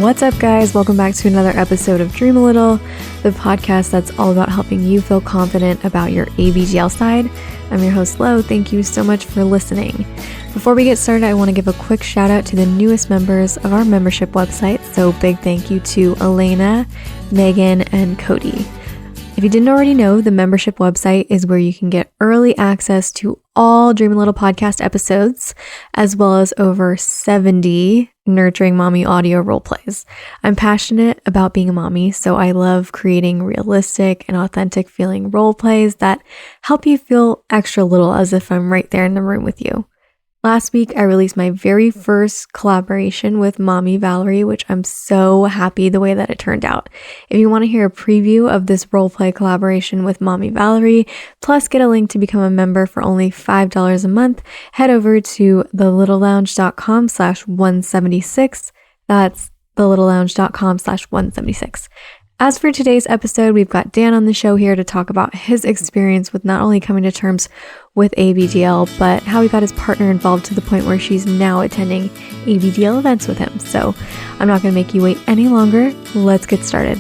What's up, guys? Welcome back to another episode of Dream a Little, the podcast that's all about helping you feel confident about your ABDL side. I'm your host, Lo. Thank you so much for listening. Before we get started, I want to give a quick shout out to the newest members of our membership website. So big thank you to Elena, Megan, and Cody. If you didn't already know, the membership website is where you can get early access to all Dream a Little podcast episodes, as well as over 70 nurturing mommy audio role plays. I'm passionate about being a mommy, so I love creating realistic and authentic feeling role plays that help you feel extra little as if I'm right there in the room with you. Last week, I released my very first collaboration with Mommy Valerie, which I'm so happy the way that it turned out. If you want to hear a preview of this roleplay collaboration with Mommy Valerie, plus get a link to become a member for only $5 a month, head over to thelittlelounge.com/176. That's thelittlelounge.com/176. As for today's episode, we've got Dan on the show here to talk about his experience with not only coming to terms with ABDL, but how he got his partner involved to the point where she's now attending ABDL events with him. So I'm not going to make you wait any longer. Let's get started.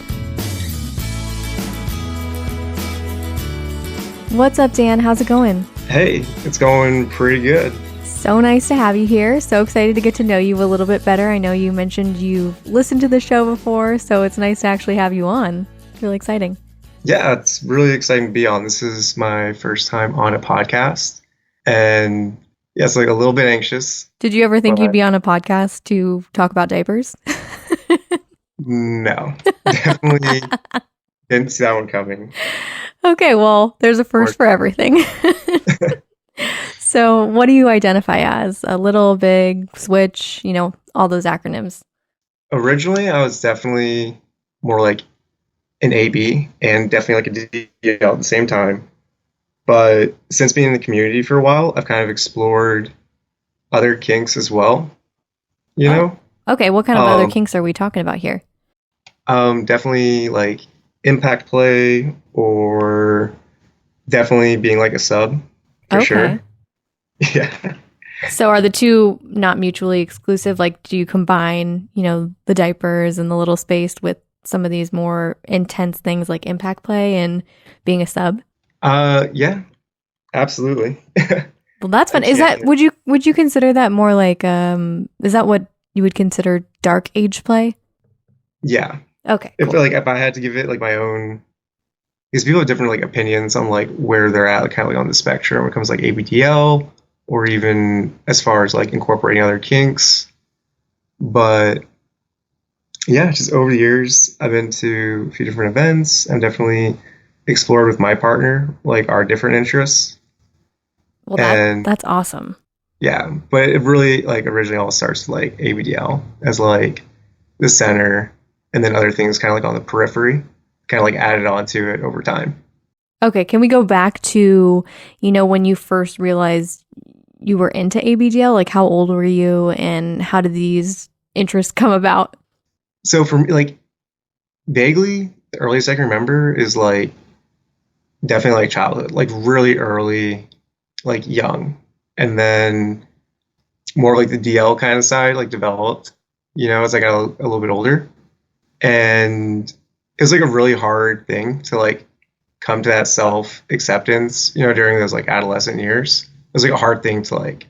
What's up, Dan? How's it going? Hey, it's going pretty good. So nice to have you here. So excited to get to know you a little bit better. I know you mentioned you've listened to the show before, so it's nice to actually have you on. It's really exciting. Yeah, it's really exciting to be on. This is my first time on a podcast, and yeah, it's like a little bit anxious. Did you ever think you'd be on a podcast to talk about diapers? No, definitely didn't see that one coming. Okay, well, there's a first for everything. So what do you identify as? A little, big, switch, all those acronyms? Originally, I was definitely more like an AB and definitely like a DL at the same time. But since being in the community for a while, I've kind of explored other kinks as well, know? Okay, what kind of other kinks are we talking about here? Definitely like impact play, or definitely being like a sub, for sure. Yeah. So are the two not mutually exclusive? Like, do you combine, the diapers and the little space with some of these more intense things like impact play and being a sub? Yeah, absolutely. Well, that's fun. Would you consider that more like, is that what you would consider dark age play? Yeah. Okay. Cool. If I had to give it like my own, because people have different like opinions on like where they're at, like, kind of like on the spectrum when it comes to like ABDL, or even as far as like incorporating other kinks. But yeah, just over the years, I've been to a few different events. I've definitely explored with my partner, like our different interests. Well, that's awesome. Yeah, but it really like originally all starts with like ABDL as like the center, and then other things kind of like on the periphery, kind of like added onto it over time. Okay, can we go back to, when you first realized you were into ABDL? Like, how old were you and how did these interests come about? So for me, like, vaguely, the earliest I can remember is like definitely like childhood, like really early, like young. And then more like the DL kind of side, like developed, as I got a little bit older. And it was like a really hard thing to like come to that self-acceptance, during those like adolescent years. It was like a hard thing to like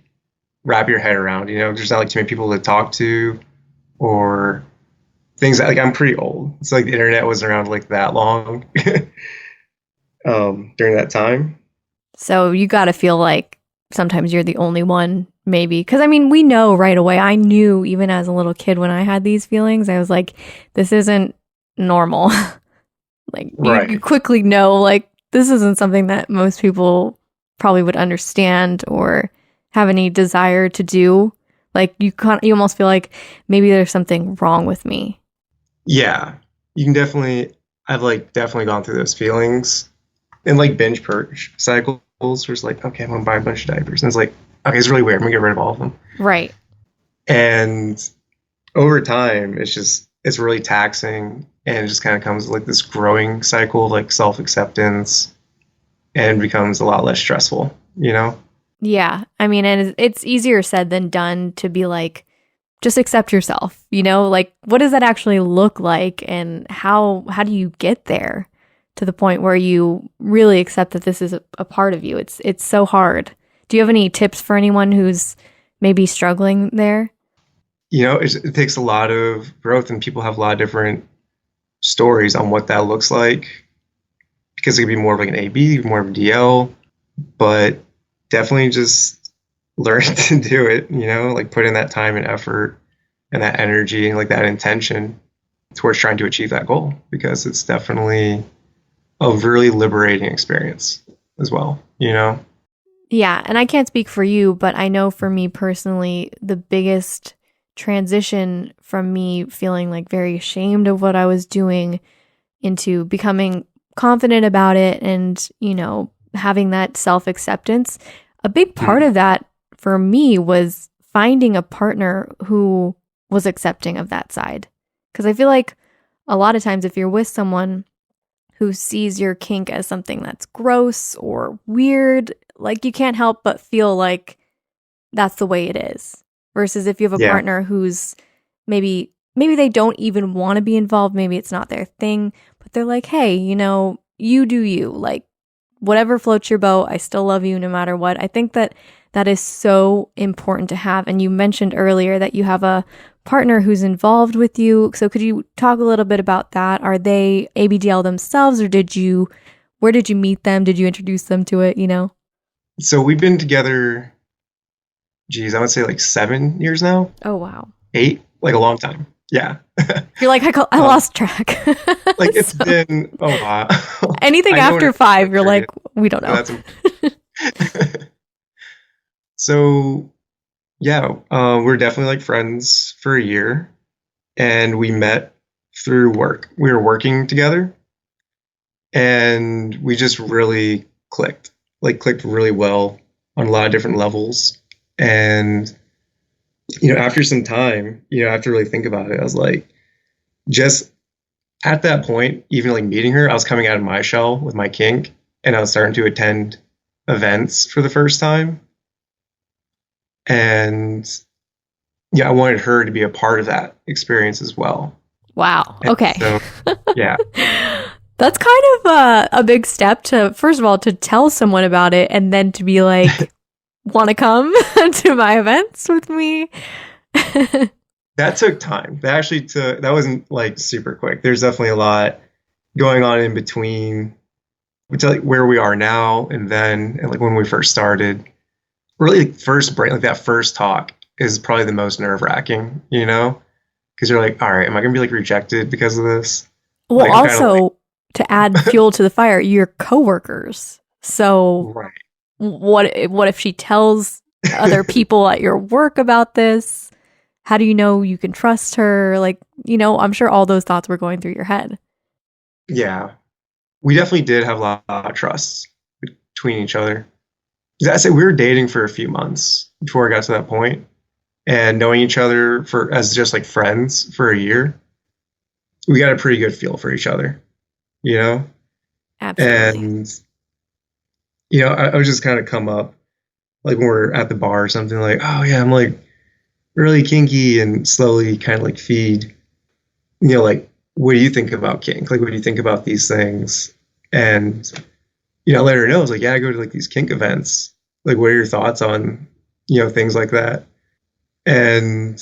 wrap your head around, there's not like too many people to talk to, or things that, like, I'm pretty old. It's like the internet wasn't around like that long during that time. So you got to feel like sometimes you're the only one, maybe. Because, we know right away. I knew even as a little kid when I had these feelings, I was like, this isn't normal. Like, right. You quickly know, like, this isn't something that most people probably would understand or have any desire to do. Like, you almost feel like maybe there's something wrong with me. Yeah, you can I've like definitely gone through those feelings and like binge purge cycles where it's like, okay, I'm gonna buy a bunch of diapers, and it's like, okay, it's really weird, I'm gonna get rid of all of them. Right. And over time, it's really taxing, and it just kind of comes like this growing cycle of like self-acceptance, and becomes a lot less stressful, Yeah. And it's easier said than done to be like, just accept yourself, like what does that actually look like, and how do you get there to the point where you really accept that this is a part of you? It's so hard. Do you have any tips for anyone who's maybe struggling there? It takes a lot of growth, and people have a lot of different stories on what that looks like, because it could be more of like an AB, more of a DL, but definitely just learn to do it, like put in that time and effort and that energy and like that intention towards trying to achieve that goal, because it's definitely a really liberating experience as well, Yeah, and I can't speak for you, but I know for me personally, the biggest transition from me feeling like very ashamed of what I was doing into becoming confident about it and, having that self-acceptance, a big part of that for me was finding a partner who was accepting of that side. Because I feel like a lot of times if you're with someone who sees your kink as something that's gross or weird, like you can't help but feel like that's the way it is. Versus if you have a partner who's maybe they don't even want to be involved, maybe it's not their thing, but they're like, hey, you do you. Like, whatever floats your boat, I still love you no matter what. I think that is so important to have. And you mentioned earlier that you have a partner who's involved with you. So could you talk a little bit about that? Are they ABDL themselves, or where did you meet them? Did you introduce them to it, So we've been together, I would say like 7 years now. Oh, wow. 8, like a long time. Yeah. You're like, I lost track. Like it's been a while. Anything after 5, you're like, we don't know. So yeah, we're definitely like friends for a year, and we met through work. We were working together, and we just really clicked really well on a lot of different levels. And after some time, after really think about it, I was like, just at that point, even like meeting her, I was coming out of my shell with my kink, and I was starting to attend events for the first time. And yeah, I wanted her to be a part of that experience as well. Wow. Okay. So, yeah. That's kind of a big step to, first of all, to tell someone about it, and then to be like, want to come to my events with me? That took time. That wasn't like super quick. There's definitely a lot going on in between where we are now and then, and like when we first started. Really, like, first break, like that first talk is probably the most nerve-wracking, because you're like, all right, am I gonna be like rejected because of this? Well, like, also to add fuel to the fire, you're coworkers. So right. What if she tells other people at your work about this? How do you know you can trust her? Like, I'm sure all those thoughts were going through your head. Yeah, we definitely did have a lot of trust between each other. I say we were dating for a few months before I got to that point, and knowing each other as just like friends for a year, we got a pretty good feel for each other, Absolutely. And I would just kind of come up like when we're at the bar or something, like, oh yeah, I'm like really kinky, and slowly kind of like feed, like, what do you think about kink? Like, what do you think about these things? And let her know. I was like, yeah, I go to like these kink events. Like, what are your thoughts on, things like that? And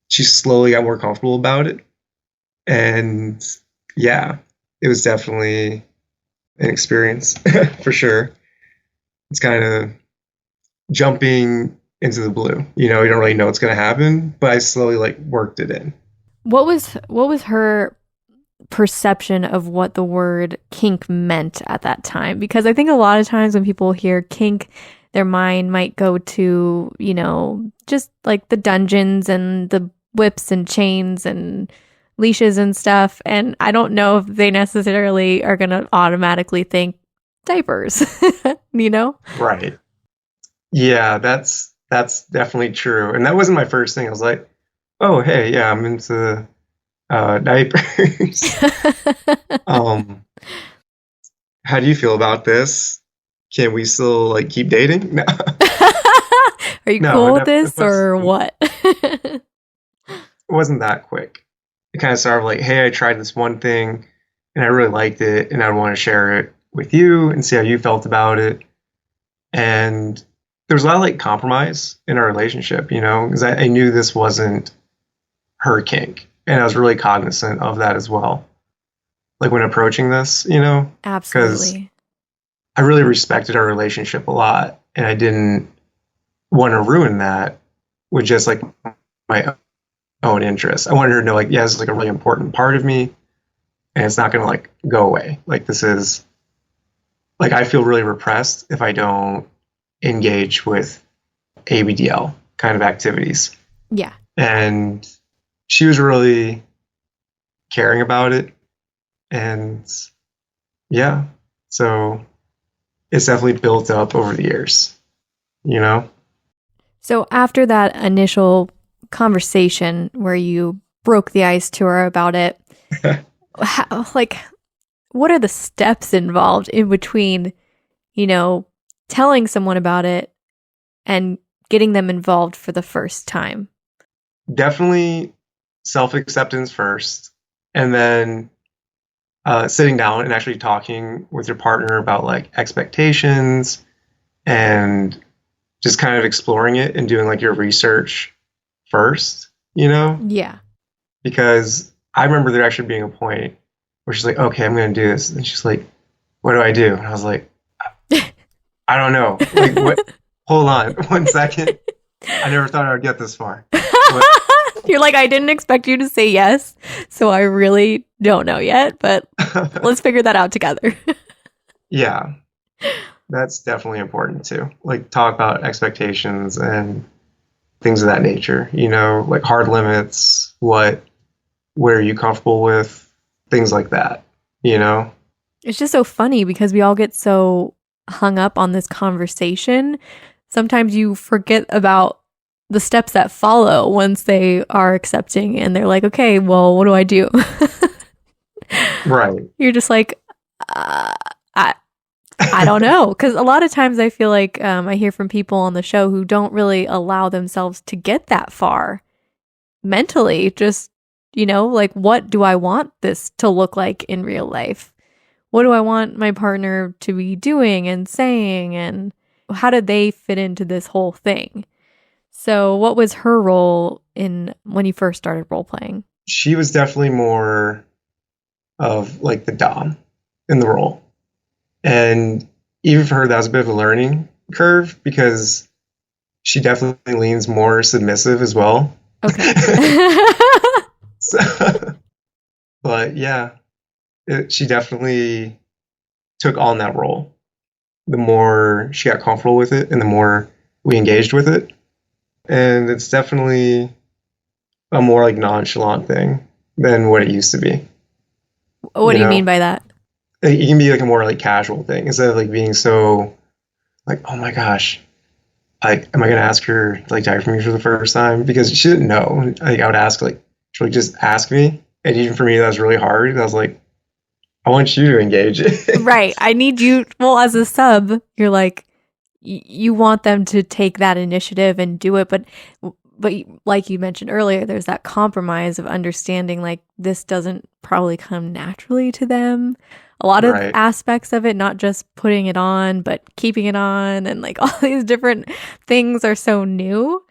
she slowly got more comfortable about it. And yeah, it was definitely an experience for sure. It's kind of jumping into the blue. You don't really know what's going to happen, but I slowly like worked it in. What was her perception of what the word kink meant at that time? Because I think a lot of times when people hear kink, their mind might go to, just like the dungeons and the whips and chains and leashes and stuff. And I don't know if they necessarily are going to automatically think diapers, Right. Yeah, that's definitely true. And that wasn't my first thing. I was like, oh, hey, yeah, I'm into diapers. How do you feel about this? Can we still like keep dating? No. Are you cool with this or what? wasn't that quick. It kind of started like, hey, I tried this one thing and I really liked it and I want to share it with you and see how you felt about it. And there was a lot of like compromise in our relationship, because I knew this wasn't her kink. And I was really cognizant of that as well. Like when approaching this, because Absolutely. I really respected our relationship a lot and I didn't want to ruin that with just like my own interests. I wanted her to know like, yeah, this is like a really important part of me and it's not going to like go away. Like this is like, I feel really repressed if I don't engage with ABDL kind of activities. Yeah. And she was really caring about it. And yeah, so it's definitely built up over the years, So after that initial conversation where you broke the ice to her about it, what are the steps involved in between, telling someone about it and getting them involved for the first time? Definitely self-acceptance first, and then sitting down and actually talking with your partner about like expectations and just kind of exploring it and doing like your research first, Yeah. because I remember there actually being a point where she's like, okay, I'm going to do this. And she's like, what do I do? And I was like, I don't know. Like, what? Hold on 1 second. I never thought I would get this far. You're like, I didn't expect you to say yes, so I really don't know yet, but let's figure that out together. Yeah, that's definitely important too. Like talk about expectations and things of that nature, like hard limits, what are you comfortable with, things like that, It's just so funny because we all get so hung up on this conversation. Sometimes you forget about the steps that follow once they are accepting and they're like, okay, well, what do I do? Right. You're just like, I don't know. Because a lot of times I feel like I hear from people on the show who don't really allow themselves to get that far mentally. Just, like, what do I want this to look like in real life? What do I want my partner to be doing and saying? And how did they fit into this whole thing? So what was her role in when you first started role playing? She was definitely more of like the dom in the role. And even for her, that was a bit of a learning curve because she definitely leans more submissive as well. Okay. But yeah, she definitely took on that role. The more she got comfortable with it and the more we engaged with it. And it's definitely a more like nonchalant thing than what it used to be. What do you mean by that? It can be like a more like casual thing instead of like being so like, oh my gosh, like, am I going to ask her to like die for me for the first time? Because she didn't know. Like, I would ask like, she'll like, just ask me. And even for me, that was really hard. I was like, I want you to engage. Right. I need you. Well, as a sub, you're like, you want them to take that initiative and do it. But like you mentioned earlier, there's that compromise of understanding like this doesn't probably come naturally to them. A lot of aspects of it, not just putting it on, but keeping it on and like all these different things are so new.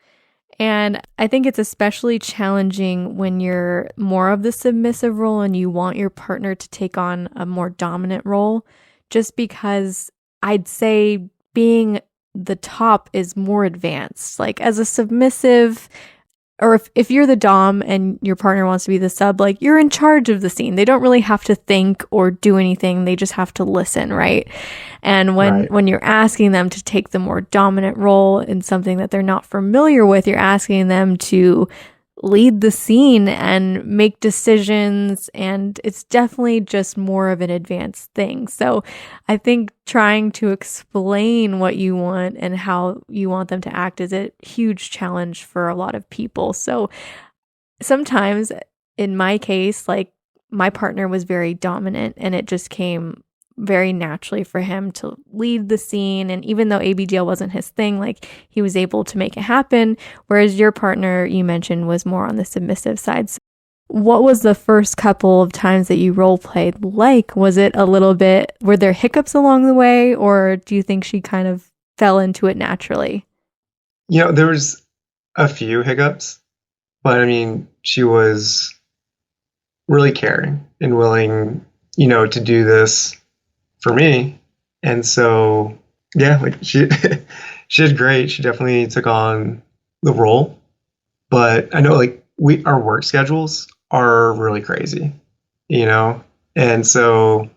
And I think it's especially challenging when you're more of the submissive role and you want your partner to take on a more dominant role, just because I'd say being the top is more advanced. Like as a submissive, or if you're the dom and your partner wants to be the sub, like you're in charge of the scene. They don't really have to think or do anything. They just have to listen, right? And when you're asking them to take the more dominant role in something that they're not familiar with, you're asking them to lead the scene and make decisions, and it's definitely just more of an advanced thing. So I think trying to explain what you want and how you want them to act is a huge challenge for a lot of people. So sometimes in my case, like my partner was very dominant and it just came very naturally for him to lead the scene. And even though ABDL wasn't his thing, like he was able to make it happen. Whereas your partner, you mentioned, was more on the submissive side. So what was the first couple of times that you role played like? Was it a little bit, were there hiccups along the way, or do you think she kind of fell into it naturally? There was a few hiccups, but I mean, she was really caring and willing, to do this for me. And so, yeah, like she she did great. She definitely took on the role. But I know like our work schedules are really crazy, and so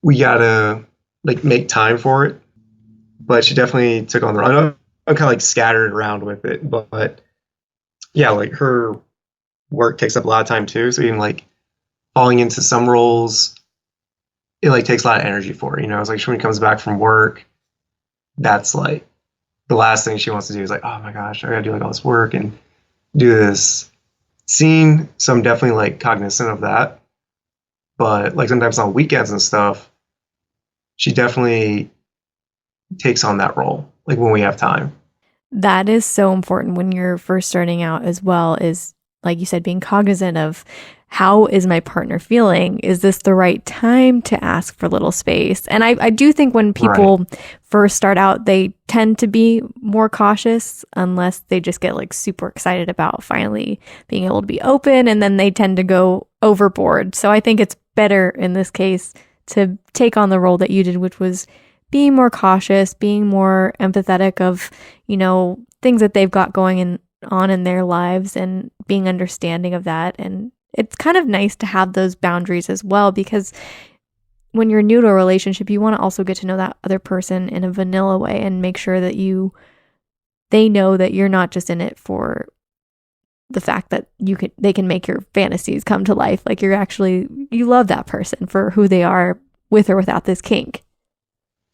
we gotta like make time for it. But she definitely took on the role. I'm kind of like scattered around with it, but yeah, like her work takes up a lot of time too. So even like falling into some roles, it like takes a lot of energy for her. It's like when she comes back from work, that's like the last thing she wants to do is like, oh my gosh, I gotta do like all this work and do this scene. So I'm definitely like cognizant of that. But like sometimes on weekends and stuff, she definitely takes on that role, like when we have time. That is so important when you're first starting out as well, is like you said, being cognizant of how is my partner feeling? Is this the right time to ask for little space? And I do think when people first start out, they tend to be more cautious unless they just get like super excited about finally being able to be open, and then they tend to go overboard. So I think it's better in this case to take on the role that you did, which was being more cautious, being more empathetic of, things that they've got going on in their lives, and being understanding of that. And it's kind of nice to have those boundaries as well, because when you're new to a relationship, you want to also get to know that other person in a vanilla way and make sure that they know that you're not just in it for the fact that they can make your fantasies come to life. Like you love that person for who they are, with or without this kink.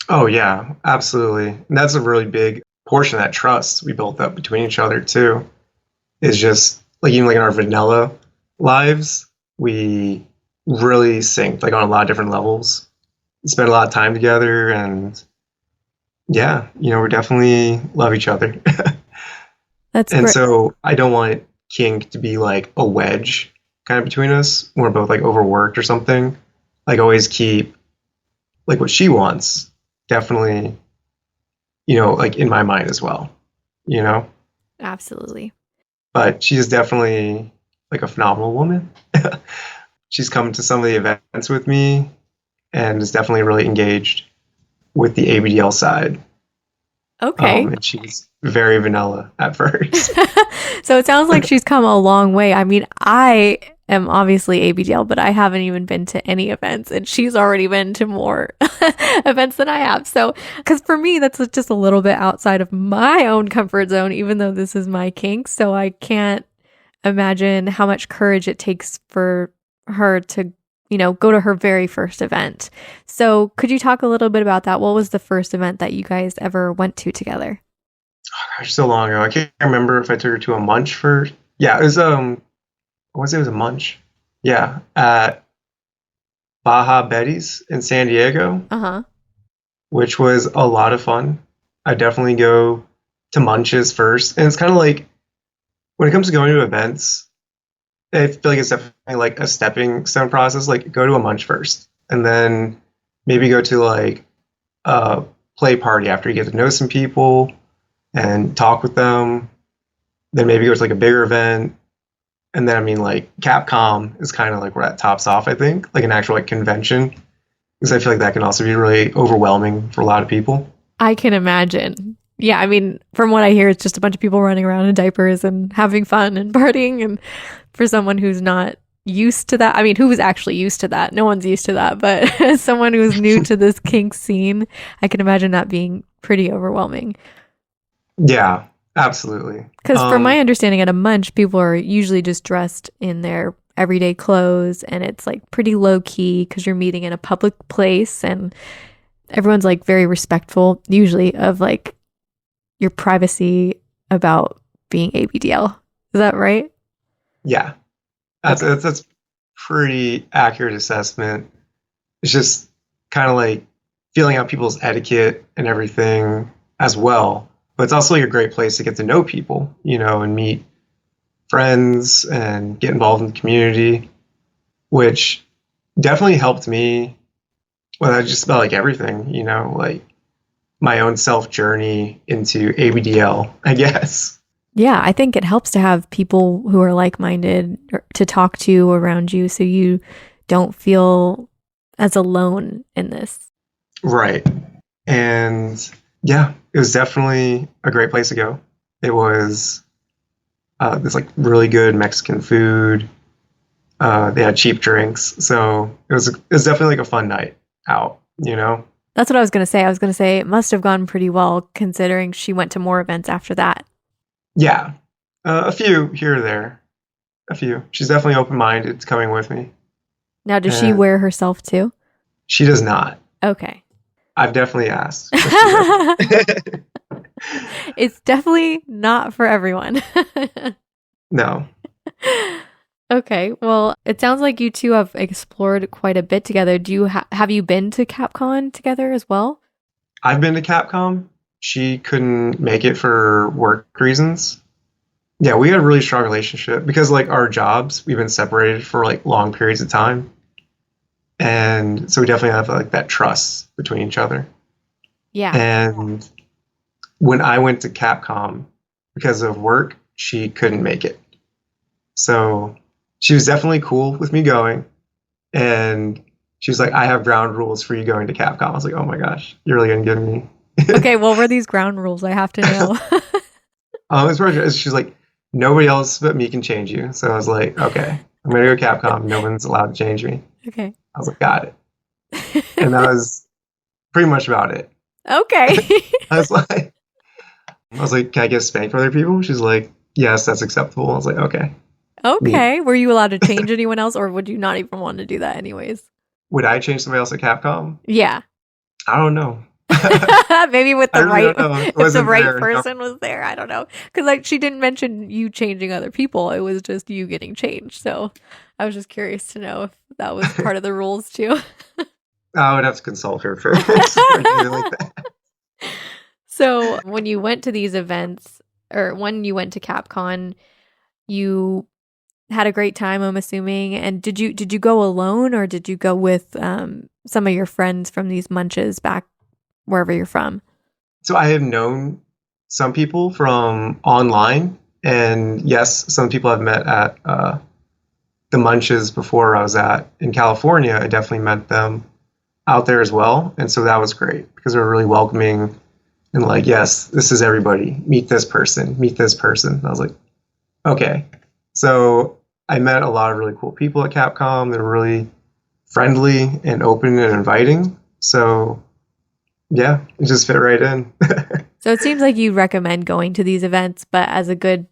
Oh yeah, absolutely. And that's a really big portion of that trust we built up between each other too. Is just like even like in our vanilla lives, we really synced like on a lot of different levels. We spent a lot of time together, and yeah, we definitely love each other. That's and great. So I don't want kink to be like a wedge kind of between us when we're both like overworked or something. Like always keep like what she wants definitely, like in my mind as well, Absolutely. But she's definitely like a phenomenal woman. She's come to some of the events with me and is definitely really engaged with the ABDL side. Okay. And she's very vanilla at first. So it sounds like she's come a long way. I mean, I am obviously ABDL, but I haven't even been to any events, and she's already been to more events than I have. So, because for me, that's just a little bit outside of my own comfort zone, even though this is my kink. So I can't imagine how much courage it takes for her to, go to her very first event. So could you talk a little bit about that? What was the first event that you guys ever went to together? Oh, gosh, so long ago. I can't remember if I took her to a munch first. Yeah, it was it was a munch. Yeah, at Baja Betty's in San Diego. Uh-huh. Which was a lot of fun. I definitely go to munches first. And it's kind of like when it comes to going to events, I feel like it's definitely like a stepping stone process. Like go to a munch first, and then maybe go to like a play party after you get to know some people and talk with them. Then maybe go to like a bigger event. And then I mean like Capcom is kind of like where that tops off, I think, like an actual like convention. Because I feel like that can also be really overwhelming for a lot of people. I can imagine. Yeah, I mean, from what I hear, it's just a bunch of people running around in diapers and having fun and partying. And for someone who's not used to that, I mean, who was actually used to that? No one's used to that. But as someone who's new to this kink scene, I can imagine that being pretty overwhelming. Yeah, absolutely. Because from my understanding, at a munch, people are usually just dressed in their everyday clothes, and it's like pretty low key because you're meeting in a public place, and everyone's like very respectful usually of like your privacy about being ABDL. Is that right? Yeah, that's pretty accurate assessment. It's just kind of like feeling out people's etiquette and everything as well. But it's also like a great place to get to know people, and meet friends and get involved in the community, which definitely helped me with just about like everything, like my own self journey into ABDL, I guess. Yeah, I think it helps to have people who are like-minded to talk to around you so you don't feel as alone in this. Right. And yeah, it was definitely a great place to go. It was this like really good Mexican food. They had cheap drinks. So it was definitely like a fun night out, That's what I was going to say. I was going to say it must have gone pretty well considering she went to more events after that. Yeah. A few here or there. A few. She's definitely open-minded to coming with me. Now, does she wear herself too? She does not. Okay. I've definitely asked. It's definitely not for everyone. No. Okay. Well, it sounds like you two have explored quite a bit together. Do you have you been to CapCon together as well? I've been to Capcom. She couldn't make it for work reasons. Yeah, we had a really strong relationship because like our jobs, we've been separated for like long periods of time. And so we definitely have like that trust between each other. Yeah. And when I went to Capcom because of work, she couldn't make it. So she was definitely cool with me going. And she was like, I have ground rules for you going to Capcom. I was like, oh my gosh, you're really going to give me. Okay, what were these ground rules? I have to know. She's like, nobody else but me can change you. So I was like, okay, I'm going to go Capcom. No one's allowed to change me. Okay. I was like, got it. And that was pretty much about it. Okay. I was like, can I get spanked for other people? She's like, yes, that's acceptable. I was like, okay. Okay. Were you allowed to change anyone else, or would you not even want to do that anyways? Would I change somebody else at Capcom? Yeah. I don't know. Maybe with the really if the right person was there. I don't know. Because like she didn't mention you changing other people. It was just you getting changed. So I was just curious to know if that was part of the rules too. I would have to consult her first. Like that. So when you went to these events, or when you went to CapCon, you had a great time, I'm assuming. And did you go alone, or did you go with some of your friends from these munches back wherever you're from? So I have known some people from online, and yes, some people I've met at the munches before I was at in California. I definitely met them out there as well. And so that was great because they were really welcoming and like, yes, this is everybody. Meet this person, meet this person. And I was like, okay. So I met a lot of really cool people at Capcom. They were really friendly and open and inviting. So yeah, it just fit right in. So it seems like you recommend going to these events, but as a good,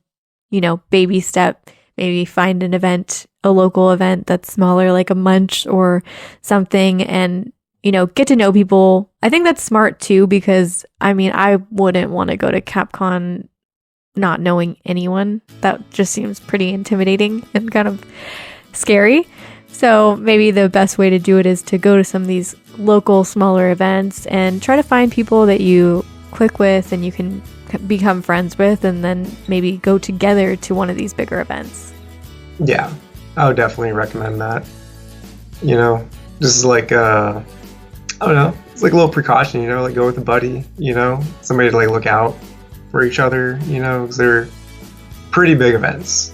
baby step, maybe find an event, a local event that's smaller, like a munch or something, and get to know people. I think that's smart too, because I wouldn't want to go to CapCon not knowing anyone. That just seems pretty intimidating and kind of scary. So maybe the best way to do it is to go to some of these local smaller events and try to find people that you click with and you can become friends with, and then maybe go together to one of these bigger events. Yeah, I would definitely recommend that. Just like I don't know, it's like a little precaution, like go with a buddy, somebody to like look out for each other, because they're pretty big events,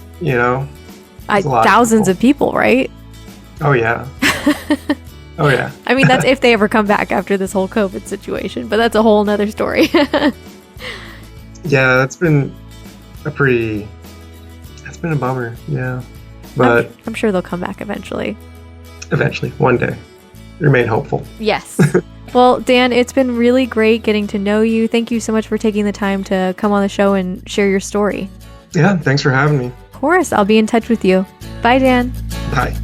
thousands of people, right? Oh yeah. Oh yeah. That's if they ever come back after this whole COVID situation, but that's a whole nother story. Yeah, that's been a bummer. Yeah. But I'm sure they'll come back eventually. Eventually, one day. Remain hopeful. Yes. Well, Dan, it's been really great getting to know you. Thank you so much for taking the time to come on the show and share your story. Yeah, thanks for having me. Of course, I'll be in touch with you. Bye, Dan. Bye.